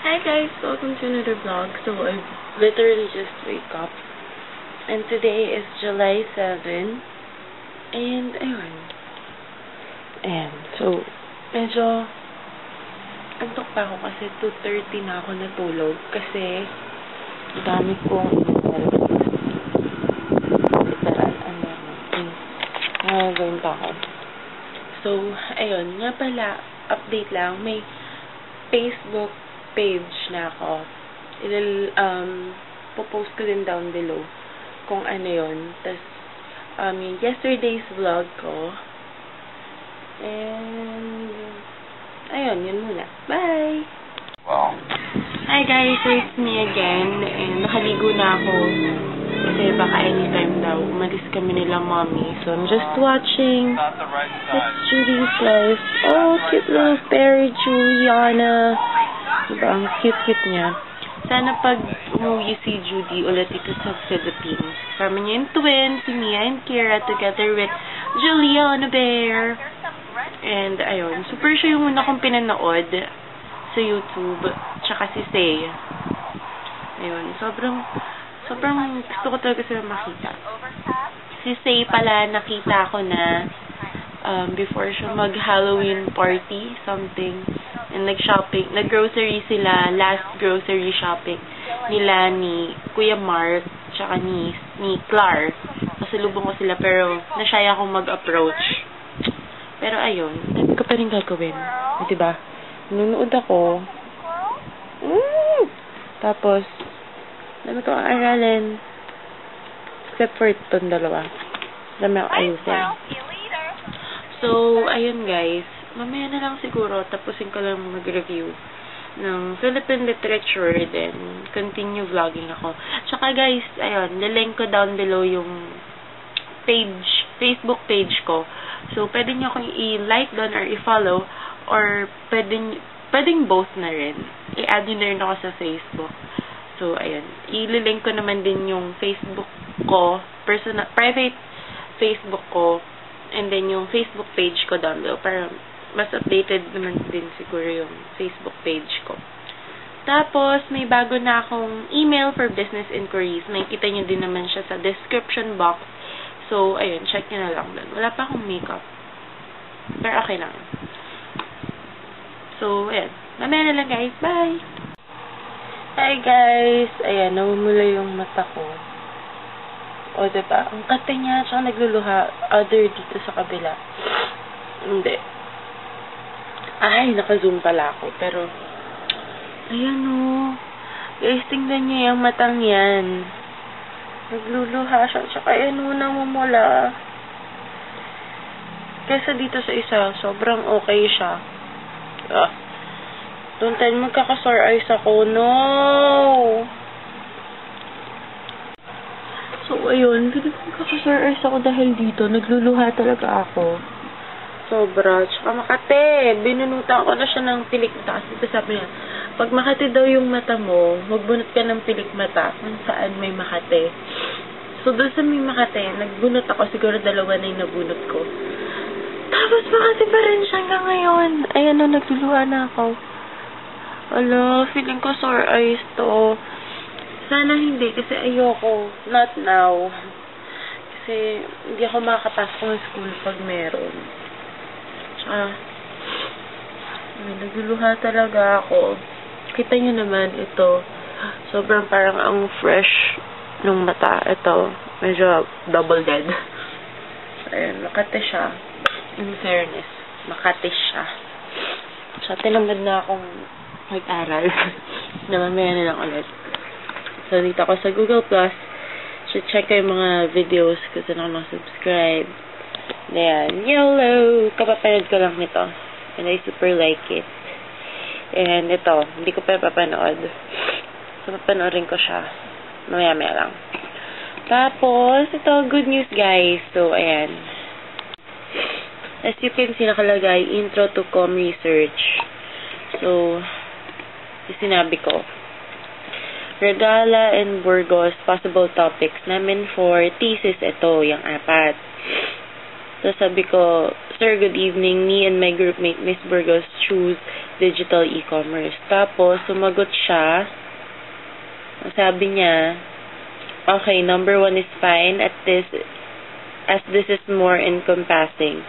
Hi guys, welcome to another vlog. So I literally just wake up and today is July 7 and ayun. And so medyo antok pa ako kasi 2:30 na ako natulog kasi dami kong literal gawin pa ako. So ayun, nga pala update lang, may Facebook page na ako. Popost ko din down below kung ano yun. Tas, yung yesterday's vlog ko. And, ayun, yun muna. Bye! Wow. Hi guys, so it's me again. And nakaligo na ako. Kasi baka anytime daw, umalis kami nila mommy. So, I'm just watching It's Judy's Life. Oh, cute little fairy Juliana. Diba? Ang cute-cute niya. Sana pag umuwi si Judy ulit dito sa Philippines, kasama niya yung twins, si Mia and Kira, together with Juliana Bear. And, ayun. Super siya yung una kong pinanood sa YouTube. Tsaka si Say. Ayun. Sobrang gusto ko talaga sila makita. Si Say pala, nakita ko na before siya mag-Halloween party, something. And nag-shopping, nag-grocery sila, last grocery shopping nila ni Kuya Mark, tsaka ni Clark. Kasalubong ko sila, pero nasyaya akong mag-approach. Pero ayun, dami ko pa rin gagawin. Diba? Nunood ako. Tapos, dami ko ang aralin. Except for itong dalawa. Dami akong ayusin. So, ayun guys. Mamaya na lang siguro, tapusin ko lang mag-review ng Philippine literature, then continue vlogging ako. Tsaka guys, ayun, nilink ko down below yung page, Facebook page ko. So, pwede nyo akong i-like doon or i-follow, or pwedeng both na rin. I-add nyo na rin ako sa Facebook. So, ayun, i-link ko naman din yung Facebook ko, private Facebook ko, and then yung Facebook page ko down below, para mas updated naman din siguro yung Facebook page ko. Tapos, may bago na akong email for business inquiries. Makikita nyo din naman siya sa description box. So, ayun, check nyo na lang doon. Wala pa akong makeup. Pero okay lang. So, ayun. Mamaya na lang guys. Bye! Hi guys! Ayan, namumula yung mata ko. O, diba? Ang kate niya, tsaka nagluluha. Other dito sa kabila. Hindi. Ay, naka-zoom pala ako. Pero, ayan o. Guys, tingnan niyo yung matang yan. Nagluluha siya. Tsaka ayan o, namumula. Kesa dito sa isa, sobrang okay siya. Don't tell, magkaka-sore eyes ako. No! So, ayun. Magkaka-sore eyes ako dahil dito. Nagluluha talaga ako. Sobra. Tsaka makate. Binunutan ko na siya ng pilik mata. Kasi sabi niya, pag makate daw yung mata mo, magbunot ka ng pilik mata kung saan may makate. So, doon sa may makate, nagbunot ako. Siguro dalawa na yung nabunot ko. Tapos makate pa rin siya hanggang ngayon. Ayan o, nagluluha na ako. Ala, feeling ko sore eyes to. Sana hindi, kasi ayoko. Not now. Kasi hindi ako makakapasok ng school pag meron. Nagluluha talaga ako. Kita nyo naman ito. Sobrang parang ang fresh ng mata. Ito, medyo double dead. Ayan, makate siya. In fairness, makate siya. So, tinamad na akong mag-aral. Na mamaya na lang ulit. So, dito ako sa Google+. So, check ko yung mga videos kasi nakasubscribe. Ayan, YOLO! Kapapanood ko lang nito. And I super like it. And ito, hindi ko pa papanood. So, papanoorin ko siya. Mamaya-maya lang. Tapos, ito, good news guys. So, ayan. As you can see, nakalagay, Intro to Com Research. So, sinabi ko. Regala and Burgos, possible topics namin for thesis. Ito, yung 4. So, sabi ko, Sir, good evening. Me and my groupmate, Miss Burgos, choose digital e-commerce. Tapos, sumagot siya. Sabi niya, okay, number 1 is fine as this is more encompassing.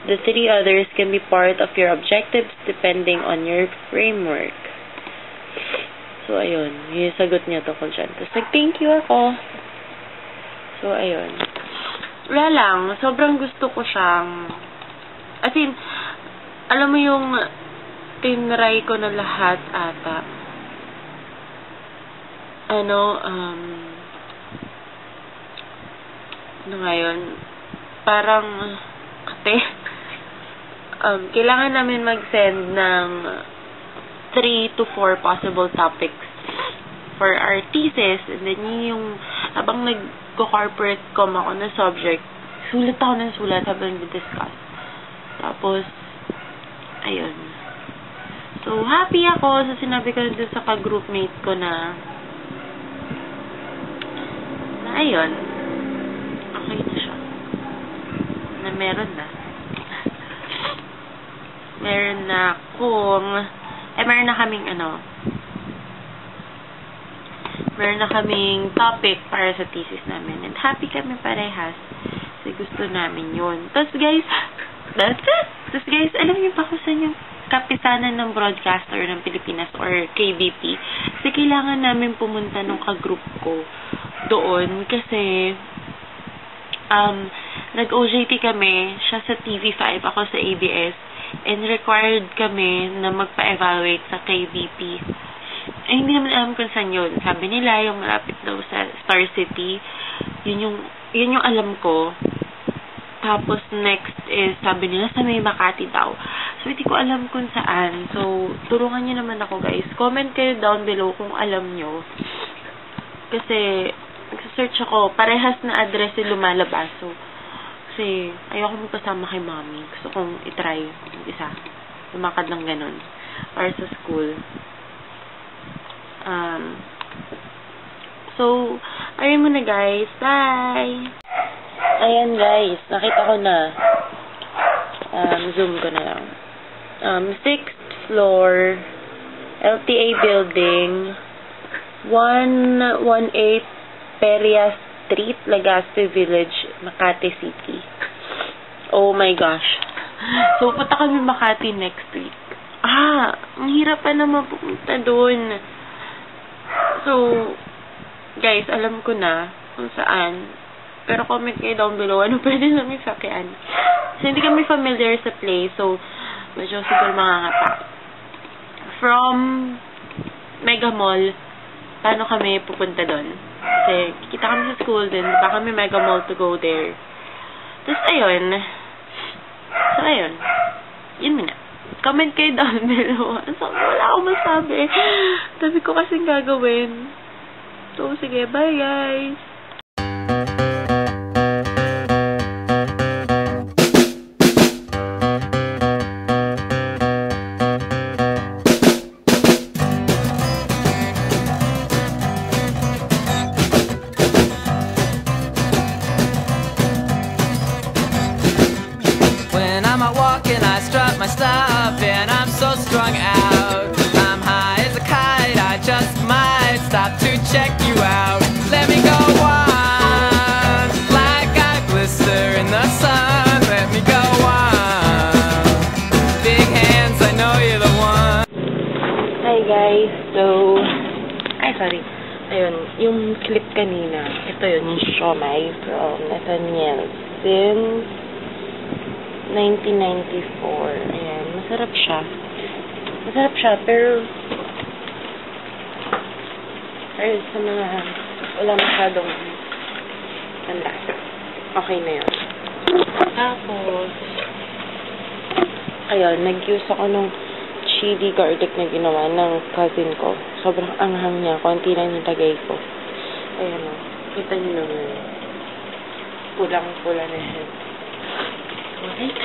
The 3 others can be part of your objectives depending on your framework. So, ayun. Yung sagot niya to ko dyan. Tapos, nag-thank you ako. So, ayun. Wala lang. Sobrang gusto ko siyang... As in, alam mo yung tinry ko na lahat ata. Ano ngayon? Parang, kasi, kailangan namin mag-send ng 3 to 4 possible topics for our thesis. And then, yung, habang nag-corporate com ako na subject, sulat ako ng sulat habang discuss. Tapos, ayun. So, happy ako sa sinabi ko doon sa ka-groupmate ko na ayun. Okay na siya. Na meron na. Meron na meron na kaming meron na kaming topic para sa thesis namin. And happy kami parehas. Kasi gusto namin yun. Tapos guys, that's it. Tapos guys, alam niyo ba kung saan yung kapisanan ng broadcaster ng Pilipinas or KBP? Kasi kailangan namin pumunta nung ka-group ko doon kasi nag-OJT kami, siya sa TV5, ako sa ABS, and required kami na magpa-evaluate sa KBP. Eh, hindi naman alam kung saan yun. Sabi nila, yung malapit daw sa Star City, yun yung alam ko. Tapos, next is, sabi nila, sa may Makati daw. So, hindi ko alam kung saan. So, turungan nyo naman ako, guys. Comment kayo down below kung alam nyo. Kasi, nagsasearch ako, parehas na address yung lumalabas. So, kasi, ayoko magkasama kay mommy. Gusto kong itry yung isa. Lumakad ng ganun. Para sa school. So, ayun muna guys. Bye! Ayan guys, nakita ko na. Zoom ko na lang. 6th floor, LTA building, 118 Peria Street, Legazpi Village, Makati City. Oh my gosh. So, punta kami Makati next week. Ang hirap pa naman pumunta doon. So, guys, alam ko na kung saan. Pero comment kayo down below, ano pwede namin sakyan. Kasi hindi kami familiar sa place, so, medyo siguro makakata. From Mega Mall, paano kami pupunta doon? Kasi, kikita kami sa school din, baka kami Mega Mall to go there. Tapos, ayun. So, ayun. Yun muna. Comment kayo down below. So, wala akong masabi. Sabi ko kasing gagawin. So, sige. Bye, guys! My stuff and I'm so strung out. I'm high as a kite, I just might stop to check you out. Let me go on, like I glister in the sun. Let me go on, big hands, I know you're the one. Hi guys, so sorry. Ayun, yung clip kanina, ito yun, yung siomai from Nathaniel since 1994. Ayan, masarap siya. Masarap siya, pero sa mga wala masyadong lasa. Okay na yun. Tapos, ayun, nag-use ako nung chili garlic na ginawa ng cousin ko. Sobrang anghang niya. Konti lang yung tagay ko. Ayan o. Kita niyo naman. Pulang-pula na yan. Okay.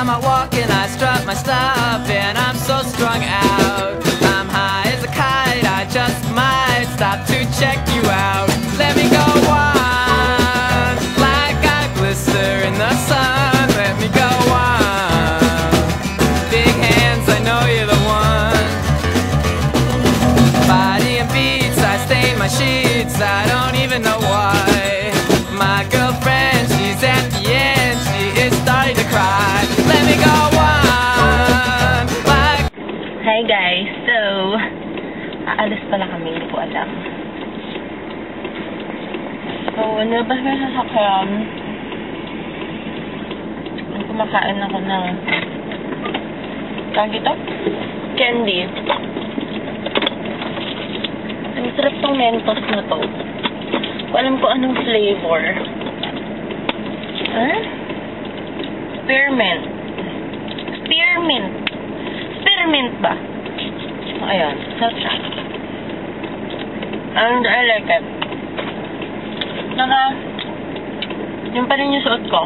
I'm out walking, I strut my stuff, and I'm so strung out. I'm high as a kite, I just might stop to check you out. Let me go on, like I glister in the sun. Let me go on, big hands, I know you're the one. Body and beats, I stain my sheets, I don't even know why. My girlfriend, she's at the end, she is starting to cry. Let me go on, like... Hi guys, so aalis pala kami, hindi ko alam. So, nabas na sa sakyan. Kumakain ako ng tawag ito? Candy. Ang sarap tong Mentos na to. Alam ko anong flavor. Huh? Spearmint. Spearmint. Spearmint ba? Ayan. Sarap siya. And I like it. Yung pa rin yung suot ko.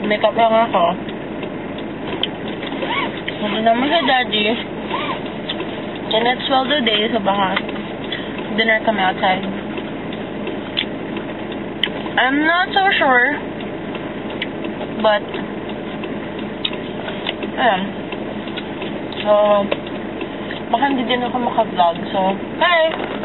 Makeup lang ako. Hindi naman sa daddy. And it's 12 today, so baka dinner kami outside. I'm not so sure, but ayan. So, baka hindi din ako maka-vlog. So, bye!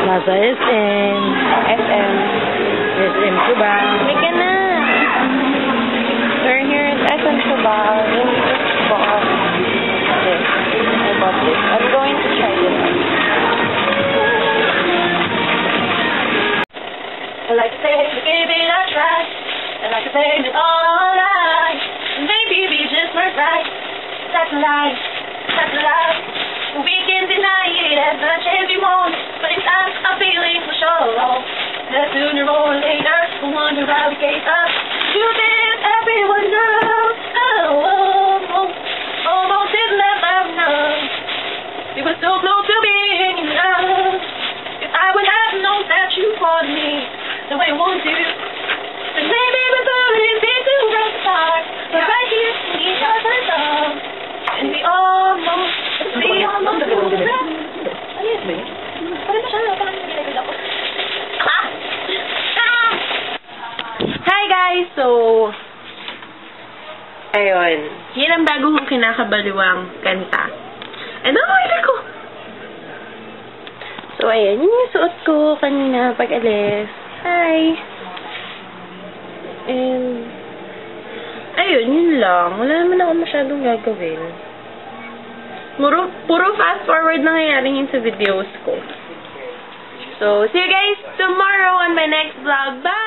Plaza SM. SM. SM Cubao. Halika na! We're here at SM Cubao. I bought this. I'm going to try this. I like to say, give it a try. I like to say it all right. Maybe we just weren't right. That's a lie. That's a lie. We can deny it as much as we want, but inside our feelings will show. That sooner or later, we'll wonder why we gave up. You did, everyone knows. Almost didn't let love know. We were so close to being in love. If I would have known that you wanted me the way I wanted to, then maybe we're going be too rough apart. But right here, in each other's arms, and we almost. Hi guys! So, ayun. Yan ang bago kong kinakabaliwang kanta. And okay ko! So, ayan. Yun yung suot ko kanina pag alis. Hi! And, ayun, yun lang. Wala naman ako masyadong gagawin. Puro fast forward nangyayari yun sa videos ko. So, see you guys tomorrow on my next vlog. Bye!